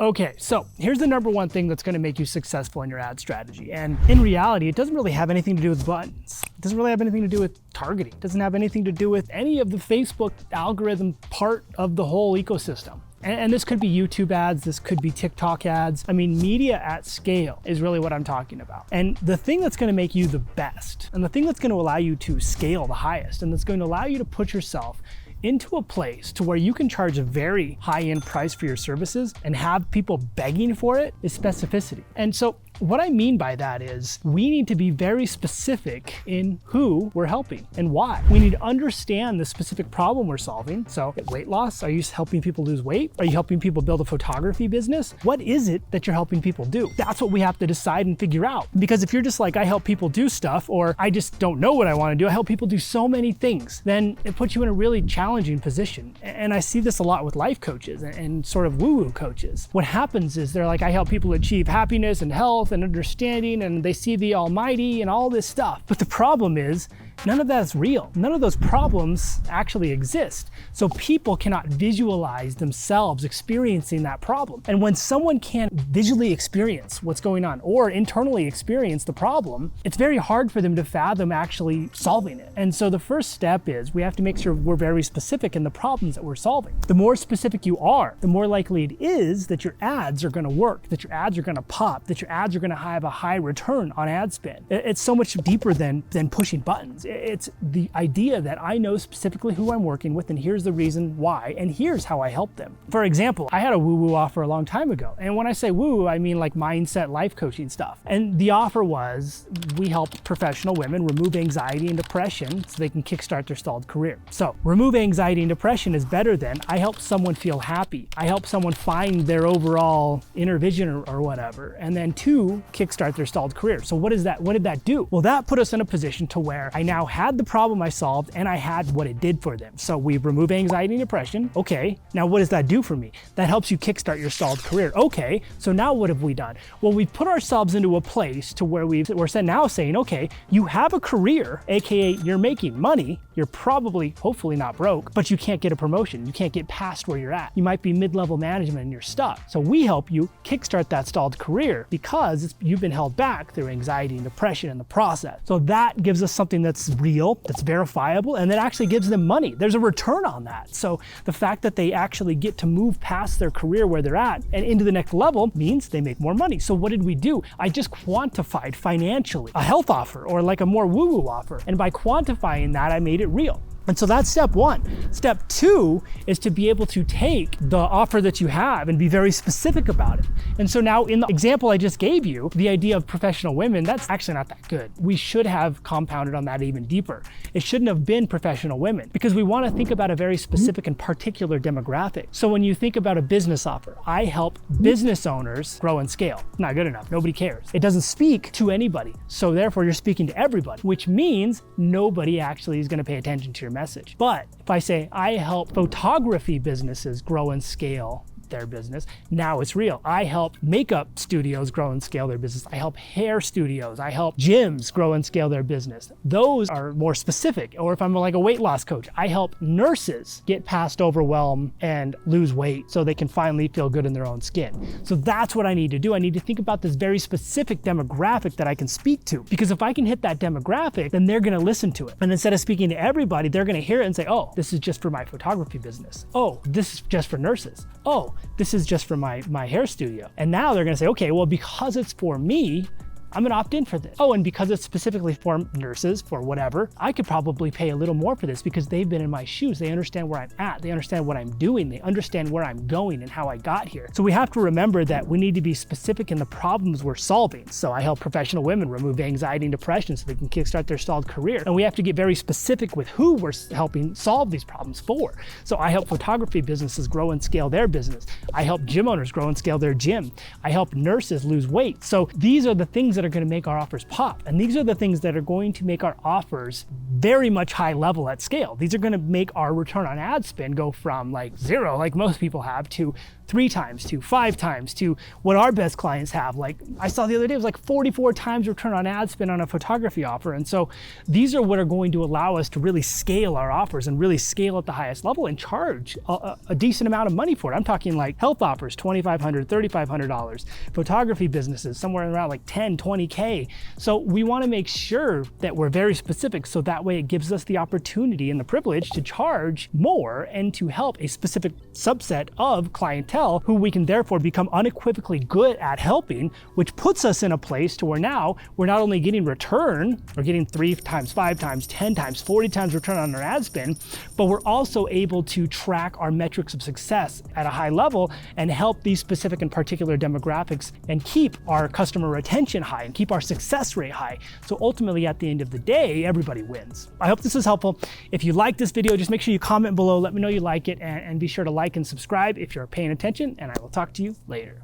Okay, so here's the number one thing that's gonna make you successful in your ad strategy. And in reality, it doesn't really have anything to do with buttons. It doesn't really have anything to do with targeting. It doesn't have anything to do with any of the Facebook algorithm part of the whole ecosystem. And this could be YouTube ads, this could be TikTok ads. I mean, media at scale is really what I'm talking about. And the thing that's gonna make you the best, and the thing that's gonna allow you to scale the highest, and that's going to allow you to put yourself into a place to where you can charge a very high-end price for your services and have people begging for it is specificity. And so what I mean by that is we need to be very specific in who we're helping and why. We need to understand the specific problem we're solving. So weight loss, are you helping people lose weight? Are you helping people build a photography business? What is it that you're helping people do? That's what we have to decide and figure out. Because if you're just like, I help people do stuff, or I just don't know what I want to do, I help people do so many things, then it puts you in a really challenging position. And I see this a lot with life coaches and sort of woo-woo coaches. What happens is they're like, I help people achieve happiness and health and understanding, and they see the almighty and all this stuff. But the problem is, none of that's real. None of those problems actually exist. So people cannot visualize themselves experiencing that problem. And when someone can't visually experience what's going on or internally experience the problem, it's very hard for them to fathom actually solving it. And so the first step is we have to make sure we're very specific in the problems that we're solving. The more specific you are, the more likely it is that your ads are gonna work, that your ads are gonna pop, that your ads are gonna have a high return on ad spend. It's so much deeper than pushing buttons. It's the idea that I know specifically who I'm working with, and here's the reason why, and here's how I help them. For example, I had a woo-woo offer a long time ago. And when I say woo, I mean like mindset life coaching stuff. And the offer was, we help professional women remove anxiety and depression so they can kickstart their stalled career. So remove anxiety and depression is better than I help someone feel happy. I help someone find their overall inner vision or whatever. And then 2, kickstart their stalled career. So what is that? What did that do? Well, that put us in a position to where I now had the problem I solved and I had what it did for them. So we remove anxiety and depression. Okay, now what does that do for me? That helps you kickstart your stalled career. Okay, so now what have we done? Well, we've put ourselves into a place to where we're now saying, okay, you have a career, AKA you're making money, you're probably, hopefully not broke, but you can't get a promotion. You can't get past where you're at. You might be mid-level management and you're stuck. So we help you kickstart that stalled career because you've been held back through anxiety and depression in the process. So that gives us something that's real, that's verifiable, and that actually gives them money. There's a return on that. So the fact that they actually get to move past their career where they're at and into the next level means they make more money. So what did we do? I just quantified financially a health offer or like a more woo-woo offer. And by quantifying that, I made it real. And so that's step 1. Step 2 is to be able to take the offer that you have and be very specific about it. And so now in the example I just gave you, the idea of professional women, that's actually not that good. We should have compounded on that even deeper. It shouldn't have been professional women because we want to think about a very specific and particular demographic. So when you think about a business offer, I help business owners grow and scale. Not good enough. Nobody cares. It doesn't speak to anybody. So therefore you're speaking to everybody, which means nobody actually is going to pay attention to your message. But if I say I help photography businesses grow and scale their business, now it's real. I help makeup studios grow and scale their business. I help hair studios. I help gyms grow and scale their business. Those are more specific. Or if I'm like a weight loss coach, I help nurses get past overwhelm and lose weight so they can finally feel good in their own skin. So that's what I need to do. I need to think about this very specific demographic that I can speak to. Because if I can hit that demographic, then they're gonna listen to it. And instead of speaking to everybody, they're gonna hear it and say, oh, this is just for my photography business. Oh, this is just for nurses. Oh, this is just for my hair studio. And now they're gonna say, okay, well, because it's for me, I'm gonna opt in for this. Oh, and because it's specifically for nurses, for whatever, I could probably pay a little more for this because they've been in my shoes. They understand where I'm at. They understand what I'm doing. They understand where I'm going and how I got here. So we have to remember that we need to be specific in the problems we're solving. So I help professional women remove anxiety and depression so they can kickstart their stalled career. And we have to get very specific with who we're helping solve these problems for. So I help photography businesses grow and scale their business. I help gym owners grow and scale their gym. I help nurses lose weight. So these are the things that that are going to make our offers pop. And these are the things that are going to make our offers very much high level at scale. These are going to make our return on ad spend go from like 0, like most people have, to 3 times, to 5 times, to what our best clients have. Like I saw the other day, it was like 44 times return on ad spend on a photography offer. And so these are what are going to allow us to really scale our offers and really scale at the highest level and charge a decent amount of money for it. I'm talking like health offers, $2,500, $3,500, photography businesses, somewhere around like 10, 20K. So we want to make sure that we're very specific, so that way it gives us the opportunity and the privilege to charge more and to help a specific subset of clientele who we can therefore become unequivocally good at helping, which puts us in a place to where now we're not only getting return, we're getting 3 times, 5 times, 10 times, 40 times return on our ad spend, but we're also able to track our metrics of success at a high level and help these specific and particular demographics and keep our customer retention high and keep our success rate high. So ultimately, at the end of the day, everybody wins. I hope this was helpful. If you like this video, just make sure you comment below, let me know you like it, and be sure to like and subscribe if you're paying attention, and I will talk to you later.